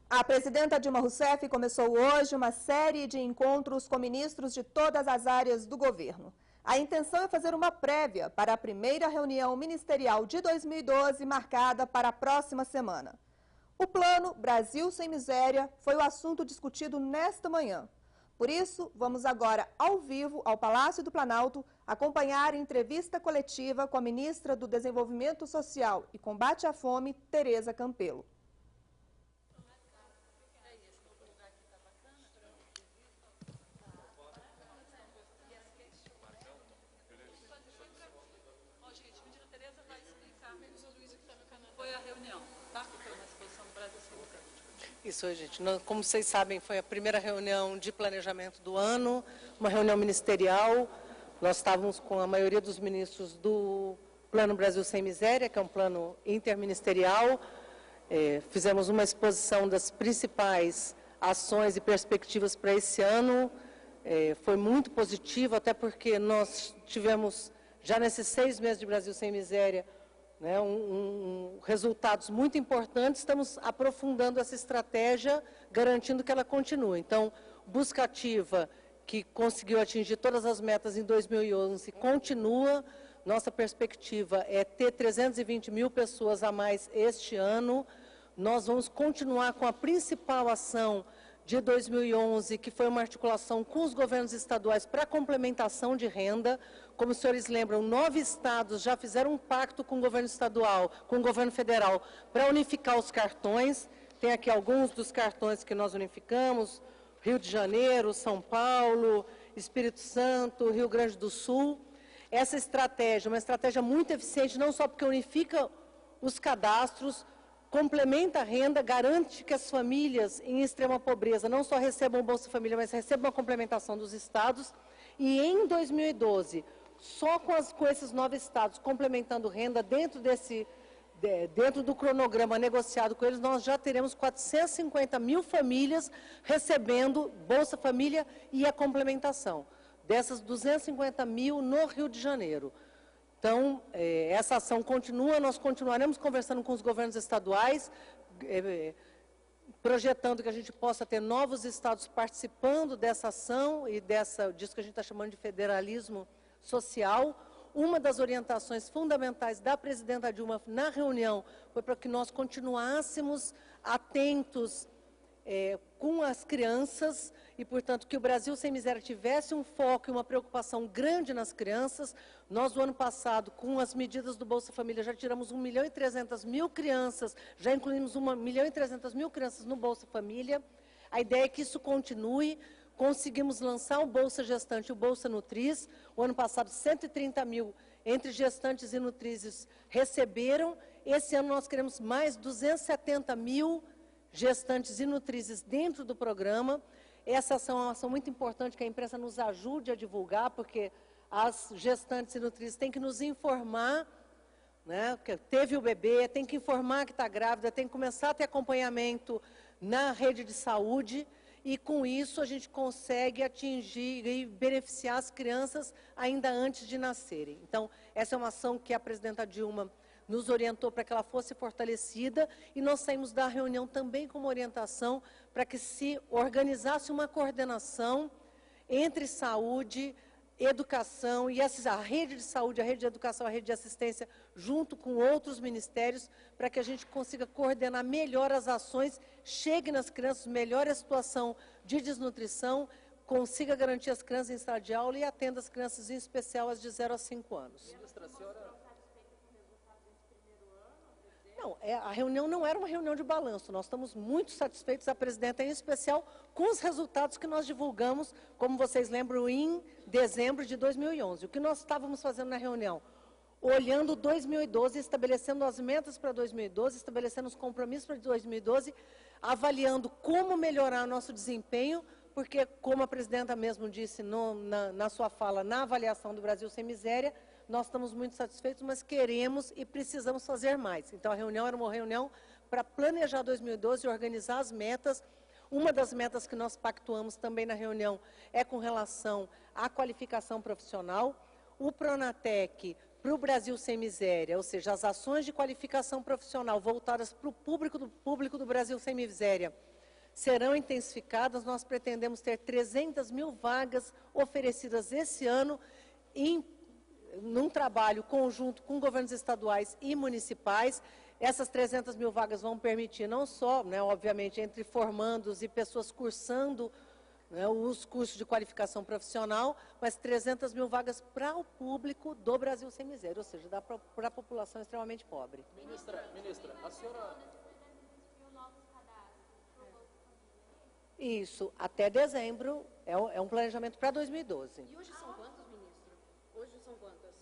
A presidenta Dilma Rousseff começou hoje uma série de encontros com ministros de todas as áreas do governo. A intenção é fazer uma prévia para a primeira reunião ministerial de 2012, marcada para a próxima semana. O plano Brasil Sem Miséria foi o assunto discutido nesta manhã. Por isso, vamos agora ao vivo ao Palácio do Planalto acompanhar a entrevista coletiva com a ministra do Desenvolvimento Social e Combate à Fome, Tereza Campelo. Isso aí, gente. Como vocês sabem, foi a primeira reunião de planejamento do ano, uma reunião ministerial. Nós estávamos com a maioria dos ministros do Plano Brasil Sem Miséria, que é um plano interministerial. Fizemos uma exposição das principais ações e perspectivas para esse ano. Foi muito positivo, até porque nós tivemos, já nesses 6 meses de Brasil Sem Miséria, resultados muito importantes. Estamos aprofundando essa estratégia, garantindo que ela continue. Então, busca ativa, que conseguiu atingir todas as metas em 2011, continua. Nossa perspectiva é ter 320 mil pessoas a mais este ano. Nós vamos continuar com a principal ação de 2011, que foi uma articulação com os governos estaduais para a complementação de renda. Como os senhores lembram, 9 estados já fizeram um pacto com o governo estadual, com o governo federal, para unificar os cartões. Tem aqui alguns dos cartões que nós unificamos: Rio de Janeiro, São Paulo, Espírito Santo, Rio Grande do Sul. Essa estratégia é uma estratégia muito eficiente, não só porque unifica os cadastros, complementa a renda, garante que as famílias em extrema pobreza não só recebam o Bolsa Família, mas recebam a complementação dos estados. E em 2012, só com esses 9 estados complementando renda, dentro do cronograma negociado com eles, nós já teremos 450 mil famílias recebendo Bolsa Família e a complementação. Dessas 250 mil no Rio de Janeiro. Então, essa ação continua, nós continuaremos conversando com os governos estaduais, projetando que a gente possa ter novos estados participando dessa ação e disso que a gente está chamando de federalismo social. Uma das orientações fundamentais da presidenta Dilma na reunião foi para que nós continuássemos atentos com as crianças e, portanto, que o Brasil Sem Miséria tivesse um foco e uma preocupação grande nas crianças. Nós, no ano passado, com as medidas do Bolsa Família, já tiramos 1.300.000 crianças, já incluímos 1.300.000 crianças no Bolsa Família. A ideia é que isso continue. Conseguimos lançar o Bolsa Gestante e o Bolsa Nutriz. O ano passado, 130 mil entre gestantes e nutrizes receberam. Esse ano nós queremos mais 270 mil gestantes e nutrizes dentro do programa. Essa ação é uma ação muito importante, que a imprensa nos ajude a divulgar, porque as gestantes e nutrizes têm que nos informar, né, que teve o bebê, tem que informar que está grávida, tem que começar a ter acompanhamento na rede de saúde, e com isso a gente consegue atingir e beneficiar as crianças ainda antes de nascerem. Então, essa é uma ação que a presidenta Dilma nos orientou para que ela fosse fortalecida, e nós saímos da reunião também com uma orientação para que se organizasse uma coordenação entre saúde, educação e a rede de saúde, a rede de educação, a rede de assistência, junto com outros ministérios, para que a gente consiga coordenar melhor as ações, chegue nas crianças, melhore a situação de desnutrição, consiga garantir as crianças em sala de aula e atenda as crianças, em especial as de 0 a 5 anos. Não, a reunião não era uma reunião de balanço, nós estamos muito satisfeitos, a presidenta em especial, com os resultados que nós divulgamos, como vocês lembram, em dezembro de 2011. O que nós estávamos fazendo na reunião? Olhando 2012, estabelecendo as metas para 2012, estabelecendo os compromissos para 2012, avaliando como melhorar nosso desempenho, porque, como a presidenta mesmo disse na sua fala, na avaliação do Brasil Sem Miséria, nós estamos muito satisfeitos, mas queremos e precisamos fazer mais. Então, a reunião era uma reunião para planejar 2012 e organizar as metas. Uma das metas que nós pactuamos também na reunião é com relação à qualificação profissional. O Pronatec para o Brasil Sem Miséria, ou seja, as ações de qualificação profissional voltadas para o público do Brasil Sem Miséria, serão intensificadas. Nós pretendemos ter 300 mil vagas oferecidas esse ano num trabalho conjunto com governos estaduais e municipais. Essas 300 mil vagas vão permitir não só, obviamente, entre formandos e pessoas cursando os cursos de qualificação profissional, mas 300 mil vagas para o público do Brasil Sem Miséria, ou seja, para a população extremamente pobre. Ministra, a senhora... Isso, até dezembro, é um planejamento para 2012. E hoje são quantos, ministro? Hoje são quantas?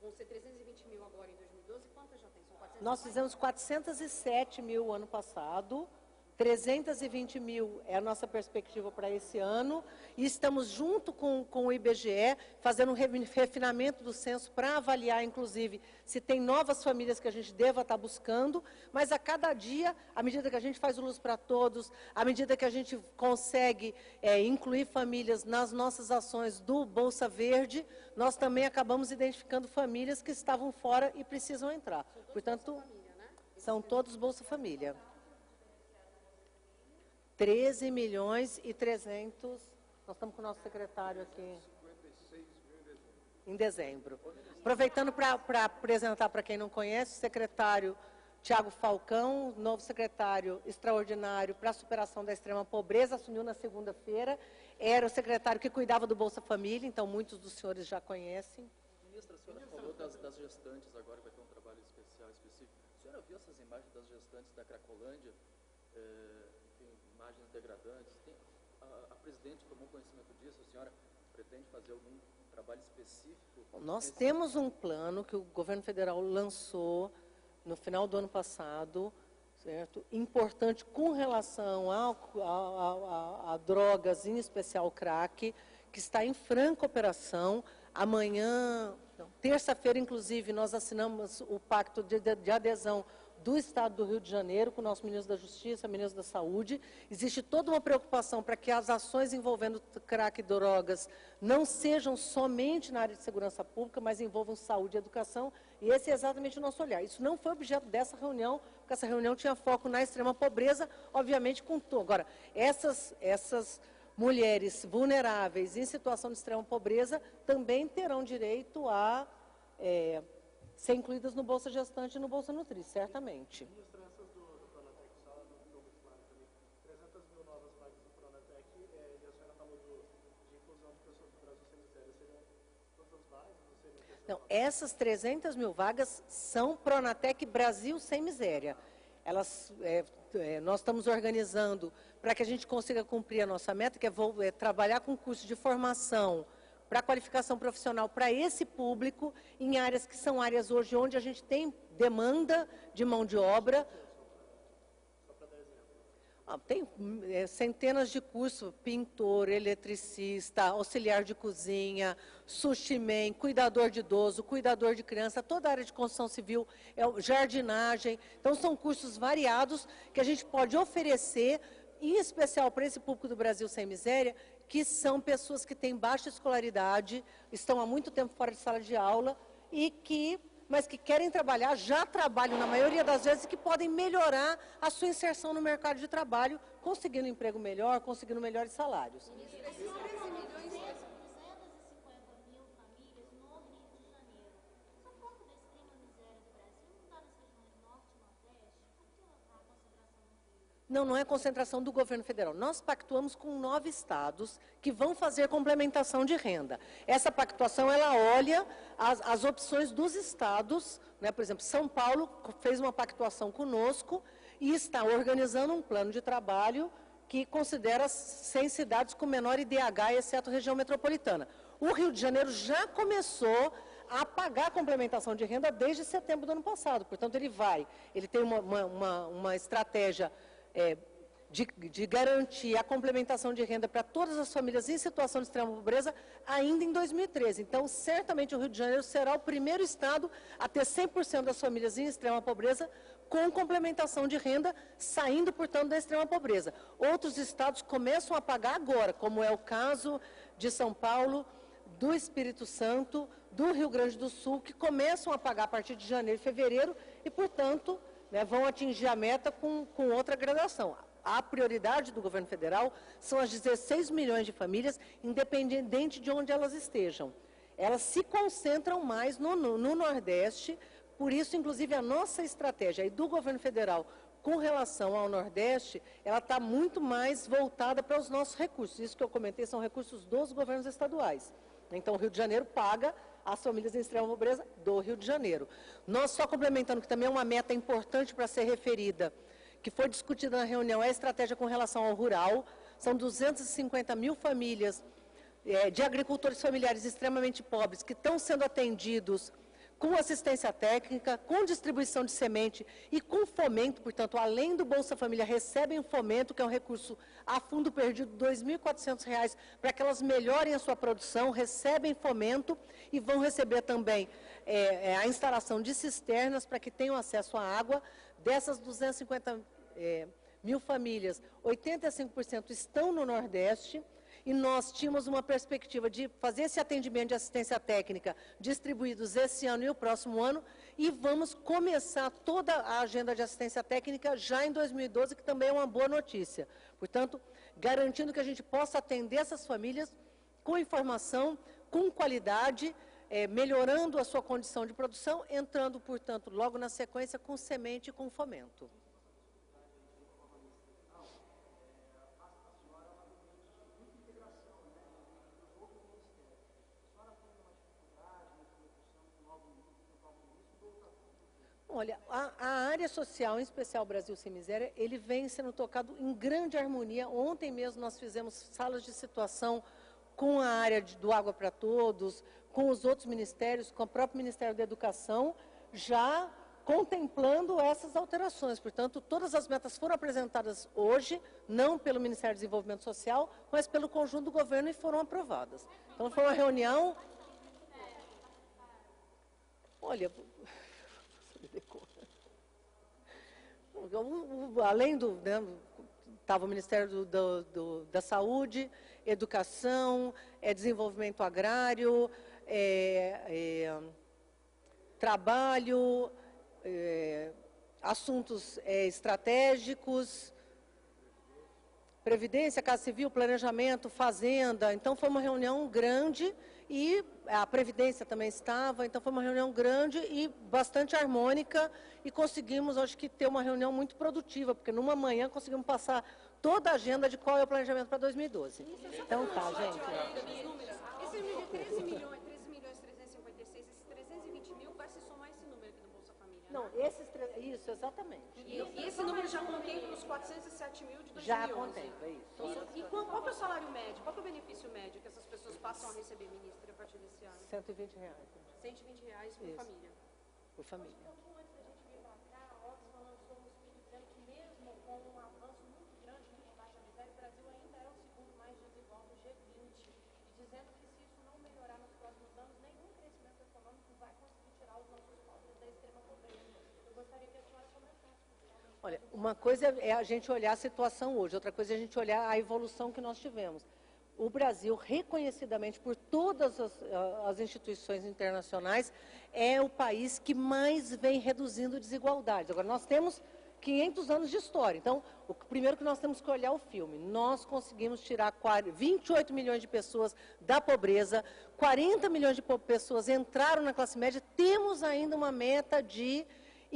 Vão ser 320 mil agora em 2012, quantas já tem? São 400? Nós fizemos 407 mil ano passado, 320 mil é a nossa perspectiva para esse ano, e estamos junto com o IBGE fazendo um refinamento do censo para avaliar, inclusive, se tem novas famílias que a gente deva estar buscando, mas a cada dia, à medida que a gente faz o Luz para Todos, à medida que a gente consegue incluir famílias nas nossas ações do Bolsa Verde, nós também acabamos identificando famílias que estavam fora e precisam entrar. Portanto, são todos Bolsa Família. 13 milhões e 300, nós estamos com o nosso secretário aqui, em dezembro. Aproveitando para apresentar para quem não conhece, o secretário Tiago Falcão, novo secretário extraordinário para a superação da extrema pobreza, assumiu na segunda-feira, era o secretário que cuidava do Bolsa Família, então muitos dos senhores já conhecem. Ministra, a senhora falou das gestantes, agora vai ter um trabalho especial, específico. A senhora viu essas imagens das gestantes da Cracolândia? Imagens degradantes. A presidente tomou conhecimento disso? A senhora pretende fazer algum trabalho específico? Nós temos um plano que o governo federal lançou no final do ano passado, certo? Importante com relação a drogas, em especial crack, que está em franca operação. Amanhã, terça-feira, inclusive, nós assinamos o pacto de adesão do Estado do Rio de Janeiro, com o nosso ministro da Justiça, ministro da Saúde. Existe toda uma preocupação para que as ações envolvendo crack e drogas não sejam somente na área de segurança pública, mas envolvam saúde e educação, e esse é exatamente o nosso olhar. Isso não foi objeto dessa reunião, porque essa reunião tinha foco na extrema pobreza, obviamente com tudo. Agora, essas mulheres vulneráveis em situação de extrema pobreza também terão direito a ser incluídas no Bolsa Gestante e no Bolsa Nutri, certamente. Ministra, essas do Pronatec, a senhora não ficou muito claro também. 300 mil novas vagas do Pronatec, e a senhora falou de inclusão de pessoas do Brasil Sem Miséria. Seriam todas as vagas? Não, essas 300 mil vagas são Pronatec Brasil Sem Miséria. Nós estamos organizando para que a gente consiga cumprir a nossa meta, que é trabalhar com curso de formação para qualificação profissional para esse público, em áreas que são áreas hoje onde a gente tem demanda de mão de obra. Tem centenas de cursos, pintor, eletricista, auxiliar de cozinha, sushi man, cuidador de idoso, cuidador de criança, toda a área de construção civil, jardinagem. Então, são cursos variados que a gente pode oferecer, em especial para esse público do Brasil Sem Miséria, que são pessoas que têm baixa escolaridade, estão há muito tempo fora de sala de aula, mas que querem trabalhar, já trabalham na maioria das vezes, e que podem melhorar a sua inserção no mercado de trabalho, conseguindo um emprego melhor, conseguindo melhores salários. Não é concentração do governo federal. Nós pactuamos com 9 estados que vão fazer complementação de renda. Essa pactuação, ela olha as opções dos estados, por exemplo, São Paulo fez uma pactuação conosco e está organizando um plano de trabalho que considera 100 cidades com menor IDH, exceto região metropolitana. O Rio de Janeiro já começou a pagar a complementação de renda desde setembro do ano passado. Portanto, ele tem uma estratégia de garantir a complementação de renda para todas as famílias em situação de extrema pobreza ainda em 2013. Então, certamente o Rio de Janeiro será o primeiro estado a ter 100% das famílias em extrema pobreza com complementação de renda, saindo, portanto, da extrema pobreza. Outros estados começam a pagar agora, como é o caso de São Paulo, do Espírito Santo, do Rio Grande do Sul, que começam a pagar a partir de janeiro e fevereiro e, portanto, né, vão atingir a meta com outra gradação. A prioridade do governo federal são as 16 milhões de famílias, independente de onde elas estejam. Elas se concentram mais no Nordeste, por isso, inclusive, a nossa estratégia aí do governo federal com relação ao Nordeste, ela está muito mais voltada para os nossos recursos. Isso que eu comentei são recursos dos governos estaduais. Então, o Rio de Janeiro paga as famílias em extrema pobreza do Rio de Janeiro. Nós, só complementando, que também é uma meta importante para ser referida, que foi discutida na reunião, é a estratégia com relação ao rural. São 250 mil famílias de agricultores familiares extremamente pobres que estão sendo atendidos com assistência técnica, com distribuição de semente e com fomento, portanto, além do Bolsa Família, recebem o fomento, que é um recurso a fundo perdido, R$ 2.400, para que elas melhorem a sua produção, recebem fomento e vão receber também a instalação de cisternas para que tenham acesso à água. Dessas 250 mil famílias, 85% estão no Nordeste. E nós tínhamos uma perspectiva de fazer esse atendimento de assistência técnica distribuídos esse ano e o próximo ano, e vamos começar toda a agenda de assistência técnica já em 2012, que também é uma boa notícia. Portanto, garantindo que a gente possa atender essas famílias com informação, com qualidade, melhorando a sua condição de produção, entrando, portanto, logo na sequência com semente e com fomento. Olha, a área social, em especial Brasil Sem Miséria, ele vem sendo tocado em grande harmonia. Ontem mesmo nós fizemos salas de situação com a área do Água para Todos, com os outros ministérios, com o próprio Ministério da Educação, já contemplando essas alterações. Portanto, todas as metas foram apresentadas hoje, não pelo Ministério do Desenvolvimento Social, mas pelo conjunto do governo, e foram aprovadas. Então, foi uma reunião... Olha... Além do... Estava o Ministério da Saúde, Educação, Desenvolvimento Agrário, Trabalho, Assuntos Estratégicos, Previdência, Casa Civil, Planejamento, Fazenda. Então, foi uma reunião grande e a Previdência também estava. Então, foi uma reunião grande e bastante harmônica e conseguimos, acho que, ter uma reunião muito produtiva, porque numa manhã conseguimos passar toda a agenda de qual é o planejamento para 2012. Então, tá, gente. Esse número de 13 milhões 356, esses 320 mil vai se somar esse número aqui do Bolsa Família, né? Não, isso, exatamente. E esse número já contempla os 407 mil de 2011? Já contempla, isso. E qual que é o salário médio? Qual que é o benefício médio que essas pessoas passam a receber, ministra, a partir desse ano? R$ 120. R$ 120 por Isso. família. Por família. Antes da gente vir para cá, a Oxfam lançou um estudo dizendo que mesmo com um avanço muito grande no combate à miséria, o Brasil ainda é o segundo mais desigual do G20, e dizendo que se isso não melhorar nos próximos anos, nenhum crescimento econômico vai conseguir tirar os nossos pobres da extrema pobreza. Eu gostaria que a senhora comentasse. Olha, uma coisa é a gente olhar a situação hoje, outra coisa é a gente olhar a evolução que nós tivemos. O Brasil, reconhecidamente por todas as instituições internacionais, é o país que mais vem reduzindo desigualdades. Agora, nós temos 500 anos de história. Então, o primeiro que nós temos que olhar é o filme. Nós conseguimos tirar 28 milhões de pessoas da pobreza, 40 milhões de pessoas entraram na classe média, temos ainda uma meta de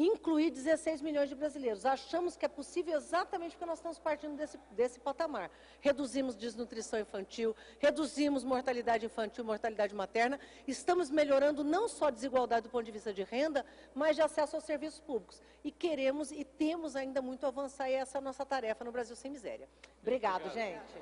incluir 16 milhões de brasileiros. Achamos que é possível exatamente porque nós estamos partindo desse patamar. Reduzimos desnutrição infantil, reduzimos mortalidade infantil, mortalidade materna, estamos melhorando não só a desigualdade do ponto de vista de renda, mas de acesso aos serviços públicos. E queremos e temos ainda muito a avançar, e essa é a nossa tarefa no Brasil Sem Miséria. Obrigado, gente.